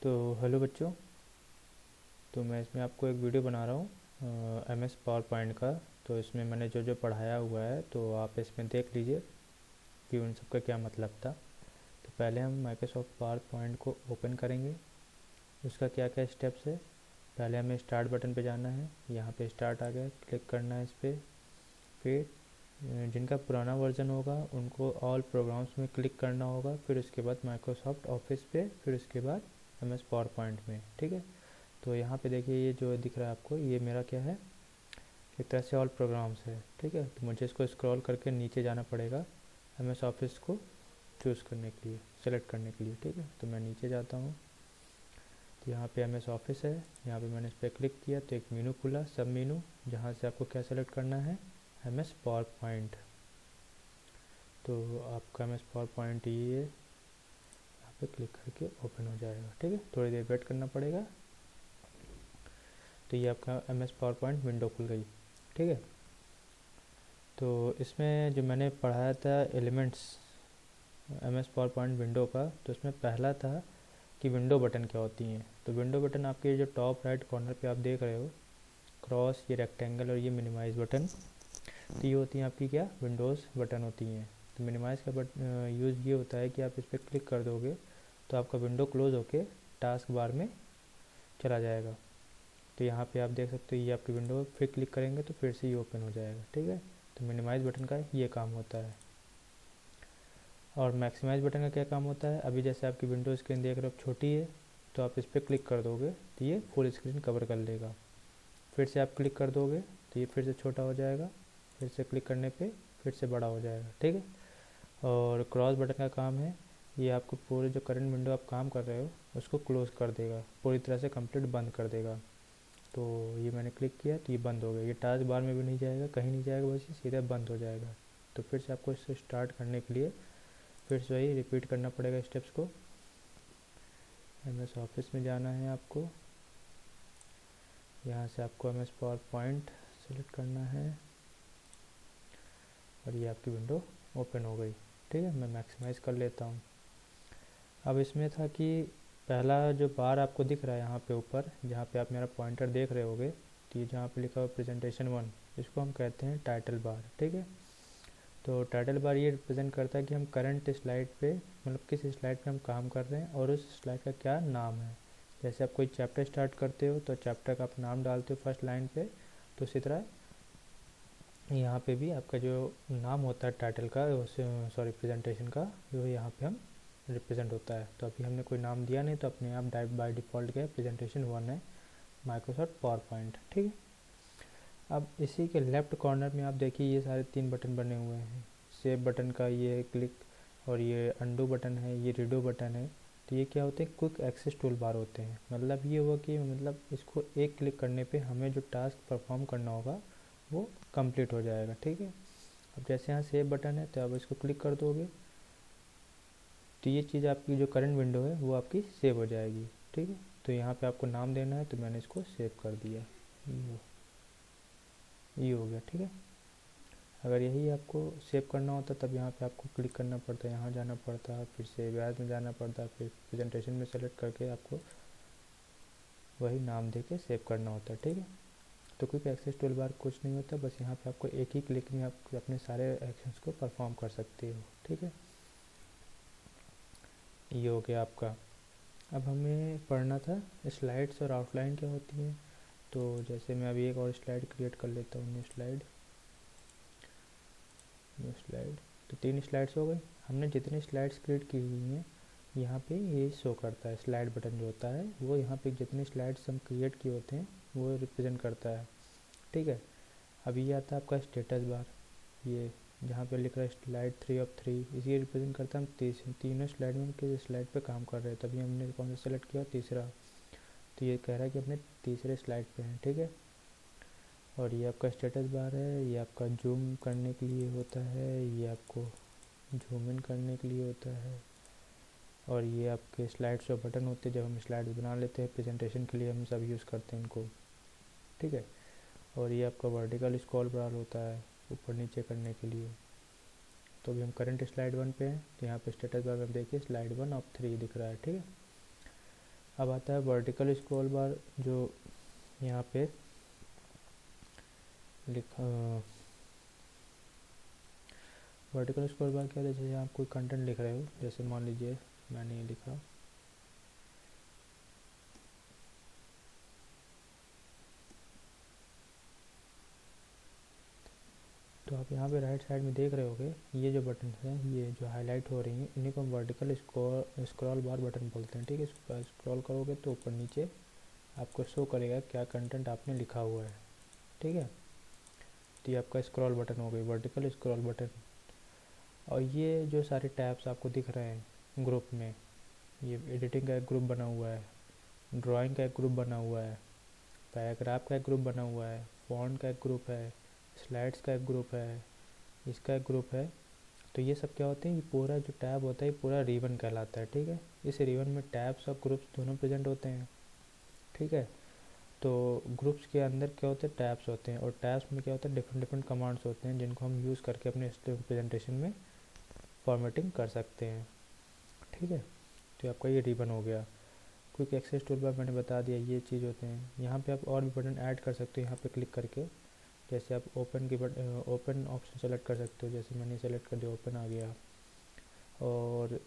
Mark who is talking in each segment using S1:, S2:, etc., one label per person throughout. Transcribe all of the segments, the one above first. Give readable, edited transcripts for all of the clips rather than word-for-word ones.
S1: तो हेलो बच्चों। तो मैं इसमें आपको एक वीडियो बना रहा हूँ एमएस पावर पॉइंट का। तो इसमें मैंने जो जो पढ़ाया हुआ है तो आप इसमें देख लीजिए कि उन सब का क्या मतलब था। तो पहले हम माइक्रोसॉफ्ट पावर पॉइंट को ओपन करेंगे। उसका क्या क्या स्टेप्स है। पहले हमें स्टार्ट बटन पे जाना है। यहाँ पे स्टार्ट आ गया, क्लिक करना है इस पर। फिर जिनका पुराना वर्जन होगा उनको ऑल प्रोग्राम्स में क्लिक करना होगा। फिर उसके बाद माइक्रोसॉफ्ट ऑफिस पे, फिर उसके बाद एमएस पावर पॉइंट में। ठीक है। तो यहाँ पे देखिए ये जो दिख रहा है आपको, ये मेरा क्या है, एक तरह से ऑल प्रोग्राम्स है। ठीक है। तो मुझे इसको स्क्रॉल करके नीचे जाना पड़ेगा एमएस ऑफिस को चूज़ करने के लिए, सेलेक्ट करने के लिए। ठीक है। तो मैं नीचे जाता हूँ। तो यहाँ पे एमएस ऑफिस है। यहाँ पे मैंने इस पर क्लिक किया तो एक मेनू खुला, सब मेनू, जहाँ से आपको क्या सेलेक्ट करना है, एमएस पावर पॉइंट। तो आपका एमएस पावर पॉइंट ये यहाँ पे क्लिक करके ओपन हो जाएगा। ठीक है। थोड़ी देर वेट करना पड़ेगा। तो ये आपका एमएस पावर पॉइंट विंडो खुल गई। ठीक है। तो इसमें जो मैंने पढ़ाया था elements MS power point window का, तो इसमें पहला था कि विंडो बटन क्या होती हैं। तो विंडो बटन आपके जो टॉप राइट कॉर्नर पे आप देख रहे हो, क्रॉस, ये रेक्टेंगल और ये मिनिमाइज बटन, तो ये होती हैं आपकी क्या, विंडोज़ बटन होती हैं। तो मिनिमाइज का यूज़ ये होता है कि आप इस पर क्लिक कर दोगे तो आपका विंडो क्लोज होके टास्क बार में चला जाएगा। तो यहाँ पे आप देख सकते हो ये आपकी विंडो, फिर क्लिक करेंगे तो फिर से ये ओपन हो जाएगा। ठीक है। तो मिनिमाइज बटन का ये काम होता है। और मैक्सिमाइज बटन का क्या काम होता है, अभी जैसे आपकी विंडो स्क्रीन देख रहे हो छोटी है, तो आप इस पर क्लिक कर दोगे तो ये फुल स्क्रीन कवर कर लेगा। फिर से आप क्लिक कर दोगे तो ये फिर से छोटा हो जाएगा, फिर से क्लिक करने पे फिर से बड़ा हो जाएगा। ठीक है। और क्रॉस बटन का काम है, ये आपको पूरे जो करंट विंडो आप काम कर रहे हो उसको क्लोज़ कर देगा, पूरी तरह से कंप्लीट बंद कर देगा। तो ये मैंने क्लिक किया तो ये बंद हो गया। ये टास्क बार में भी नहीं जाएगा, कहीं नहीं जाएगा, बस ये सीधे बंद हो जाएगा। तो फिर से आपको इससे स्टार्ट करने के लिए फिर से वही रिपीट करना पड़ेगा स्टेप्स को। एमएस ऑफिस में जाना है आपको। यहाँ से आपको एमएस पावर पॉइंट सेलेक्ट करना है और ये आपकी विंडो ओपन हो गई। ठीक है। मैं मैक्सिमाइज़ कर लेता हूँ। अब इसमें था कि पहला जो बार आपको दिख रहा है यहाँ पे ऊपर, जहाँ पे आप मेरा पॉइंटर देख रहे होगे, तो ये जहाँ पे लिखा हुआ प्रेजेंटेशन 1, इसको हम कहते हैं टाइटल बार। ठीक है। तो टाइटल बार ये रिप्रेजेंट करता है कि हम करंट स्लाइड पे, मतलब किस स्लाइड पे हम काम कर रहे हैं और उस स्लाइड का क्या नाम है। जैसे आप कोई चैप्टर स्टार्ट करते हो तो चैप्टर का आप नाम डालते हो फर्स्ट लाइन पे, तो उसी तरह यहाँ पे भी आपका जो नाम होता है टाइटल का, सॉरी प्रेजेंटेशन का, वो यहाँ पे हम रिप्रेजेंट होता है। तो अभी हमने कोई नाम दिया नहीं, तो अपने आप बाय डिफ़ॉल्ट क्या है, प्रेजेंटेशन 1 है, माइक्रोसॉफ्ट पावर पॉइंट। ठीक है। अब इसी के लेफ़्ट कॉर्नर में आप देखिए ये सारे 3 बटन बने हुए हैं। सेव बटन का ये क्लिक, और ये अंडू बटन है, ये रीडो बटन है। तो ये क्या होते हैं, क्विक एक्सेस टूल बार होते हैं। मतलब ये हुआ कि मतलब इसको एक क्लिक करने पे हमें जो टास्क परफॉर्म करना होगा वो कंप्लीट हो जाएगा। ठीक है। अब जैसे यहाँ सेव बटन है तो आप इसको क्लिक कर दोगे तो ये चीज़ आपकी जो करंट विंडो है वो आपकी सेव हो जाएगी। ठीक है। तो यहाँ पे आपको नाम देना है, तो मैंने इसको सेव कर दिया। ये हो गया। ठीक है। अगर यही आपको सेव करना होता तब यहाँ पे आपको क्लिक करना पड़ता है, यहाँ जाना पड़ता है, फिर सेव एज में जाना पड़ता है, फिर प्रेजेंटेशन में सेलेक्ट करके आपको वही नाम दे के सेव करना होता है। ठीक है। तो क्विक एक्सेस टूल बार कुछ नहीं होता, बस यहाँ पे आपको एक ही क्लिक में आप अपने सारे एक्शंस को परफॉर्म कर सकते हो। ठीक है। ये हो गया आपका। अब हमें पढ़ना था स्लाइड्स और आउटलाइन क्या होती हैं। तो जैसे मैं अभी एक और स्लाइड क्रिएट कर लेता हूँ, न्यू स्लाइड। तो 3 स्लाइड्स हो गई। हमने जितनी स्लाइड्स क्रिएट की हुई हैं यहाँ पे ये शो करता है, स्लाइड बटन जो होता है वो यहाँ पे जितने स्लाइड्स हम क्रिएट किए होते हैं वो रिप्रेजेंट करता है। ठीक है। अब ये आता है आपका स्टेटस बार, ये जहाँ पे लिख रहा है स्लाइड 3 ऑफ 3, इसी रिप्रेजेंट करता है हम तीनों स्लाइड में हम किस स्लाइड पे काम कर रहे हैं। तभी हमने कौन सा सेलेक्ट किया, तीसरा। तो ये कह रहा है कि अपने तीसरे स्लाइड पे हैं। ठीक है। और ये आपका स्टेटस बार है, ये आपका जूम करने के लिए होता है, ये आपको जूम इन करने के लिए होता है, और ये आपके स्लाइड शो बटन होते हैं। जब हम स्लाइड्स बना लेते हैं प्रेजेंटेशन के लिए हम सब यूज़ करते हैं इनको। ठीक है। और ये आपका वर्टिकल स्क्रॉल बार होता है ऊपर नीचे करने के लिए। तो अभी हम करंट स्लाइड 1 पे हैं, तो यहाँ पे स्टेटस बार में देखिए स्लाइड 1 ऑफ 3 दिख रहा है। ठीक है। अब आता है वर्टिकल स्क्रॉल बार, जो यहाँ पे लिखा। वर्टिकल स्क्रॉल बार क्या है, जैसे आप कोई कंटेंट लिख रहे हो, जैसे मान लीजिए मैंने ये लिखा, तो आप यहाँ पे राइट साइड में देख रहे होगे ये जो बटन है, ये जो हाईलाइट हो रही हैं, इन्हीं को हम वर्टिकल स्क्रॉल बार बटन बोलते हैं। ठीक है, इस पर स्क्रॉल करोगे तो ऊपर नीचे आपको शो करेगा क्या कंटेंट आपने लिखा हुआ है। ठीक है, तो ये आपका स्क्रॉल बटन हो गई, वर्टिकल स्क्रॉल बटन। और ये जो सारे टैब्स आपको दिख रहे हैं ग्रुप में, ये एडिटिंग का एक ग्रुप बना हुआ है, ड्राइंग का एक ग्रुप बना हुआ है, पैराग्राफ का एक ग्रुप बना हुआ है, फॉन्ट का एक ग्रुप है, स्लाइड्स का एक ग्रुप है, इसका एक ग्रुप है। तो ये सब क्या होते हैं, ये पूरा जो टैब होता है ये पूरा रिबन कहलाता है। ठीक है, इस रिबन में टैब्स और ग्रुप्स दोनों प्रेजेंट होते हैं। ठीक है, तो ग्रुप्स के अंदर क्या होते हैं, टैब्स होते हैं, और टैब्स में क्या होता है, डिफरेंट डिफरेंट कमांड्स होते हैं जिनको हम यूज़ करके अपने प्रेजेंटेशन में फॉर्मेटिंग कर सकते हैं। ठीक है, तो आपका ये रिबन हो गया। क्विक एक्सेस टूल बार मैंने बता दिया, ये चीज़ होते हैं। यहाँ पे आप और भी बटन ऐड कर सकते हो, यहाँ पे क्लिक करके। जैसे आप ओपन की ओपन ऑप्शन सेलेक्ट कर सकते हो, जैसे मैंने सेलेक्ट कर दिया, ओपन आ गया। और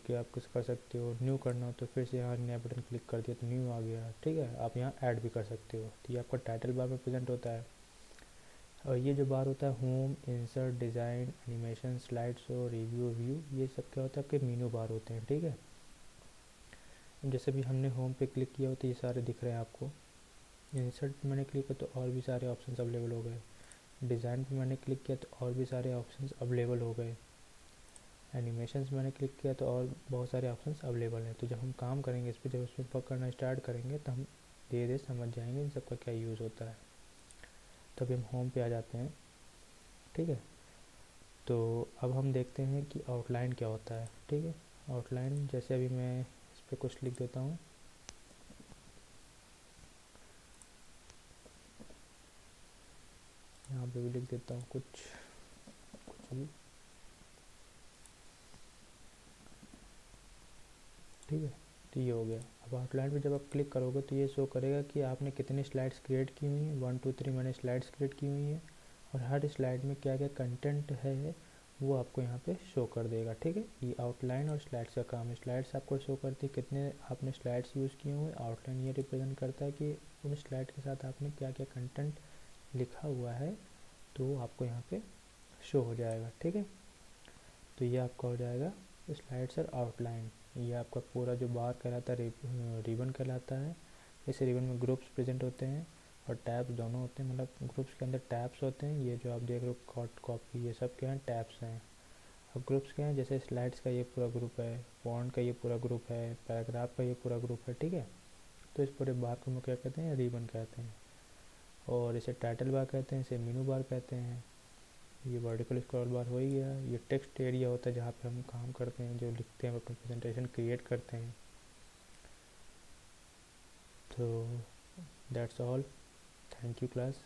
S1: क्या आप कुछ कर सकते हो, न्यू करना हो तो फिर से यहाँ नया बटन क्लिक कर दिया तो न्यू आ गया। ठीक है, आप यहाँ ऐड भी कर सकते हो। तो ये आपका टाइटल बार में प्रेजेंट होता है। और ये जो बार होता है, home, insert, design, animation, slide show, review, view, ये सब क्या होता है, आपके मीनू बार होते हैं। ठीक है, जैसे भी हमने होम पे क्लिक किया हो तो ये सारे दिख रहे हैं आपको। इंसर्ट पे मैंने क्लिक किया तो और भी सारे ऑप्शन अवेलेबल हो गए। डिज़ाइन पे मैंने क्लिक किया तो और भी सारे ऑप्शन अवेलेबल हो गए। एनिमेशन में मैंने क्लिक किया तो और बहुत सारे ऑप्शन अवेलेबल हैं। तो जब हम काम करेंगे इस पर, जब इसमें वर्क करना स्टार्ट करेंगे तो हम धीरे धीरे समझ जाएंगे इन सबका क्या यूज़ होता है। तो अभी हम होम पे आ जाते हैं। ठीक है, तो अब हम देखते हैं कि आउटलाइन क्या होता है। ठीक है, आउटलाइन जैसे अभी मैं इस पर कुछ लिख देता हूँ। यहाँ पे भी लिख देता हूँ कुछ कुछ भी। ठीक है, तो ये हो गया। अब आउटलाइन पे जब आप क्लिक करोगे तो ये शो करेगा कि आपने कितनी स्लाइड्स क्रिएट की हुई हैं। 1 2 3 मैंने स्लाइड्स क्रिएट की हुई हैं, और हर स्लाइड में क्या क्या कंटेंट है वो आपको यहाँ पे शो कर देगा। ठीक है, ये आउटलाइन और स्लाइड्स का काम है। स्लाइड्स आपको शो करती है कितने आपने स्लाइड्स यूज़ किए हुए। आउटलाइन ये रिप्रेजेंट करता है कि उन स्लाइड के साथ आपने क्या क्या कंटेंट लिखा हुआ है, तो आपको यहाँ पे शो हो जाएगा। ठीक है, तो ये आपका हो जाएगा स्लाइड्स और आउटलाइन। ये आपका पूरा जो बार कहलाता है रिबन कहलाता है। इस रिबन में ग्रुप्स प्रेजेंट होते हैं और टैब्स दोनों होते हैं, मतलब ग्रुप्स के अंदर टैब्स होते हैं। ये जो आप देख रहे हो कॉट, कॉपी, ये सब क्या हैं, टैब्स हैं। अब ग्रुप्स क्या हैं, जैसे स्लाइड्स का ये पूरा ग्रुप है, फॉन्ट का ये पूरा ग्रुप है, पैराग्राफ का ये पूरा ग्रुप है। ठीक है, तो इस पूरे बार को हम क्या कहते हैं, रिबन कहते हैं। और इसे टाइटल बार कहते हैं, इसे मेनू बार कहते हैं। ये वर्टिकल स्क्रॉल बार हो ही गया। ये टेक्स्ट एरिया होता है जहाँ पे हम काम करते हैं, जो लिखते हैं, अपना प्रेजेंटेशन क्रिएट करते हैं। तो that's all, thank you class.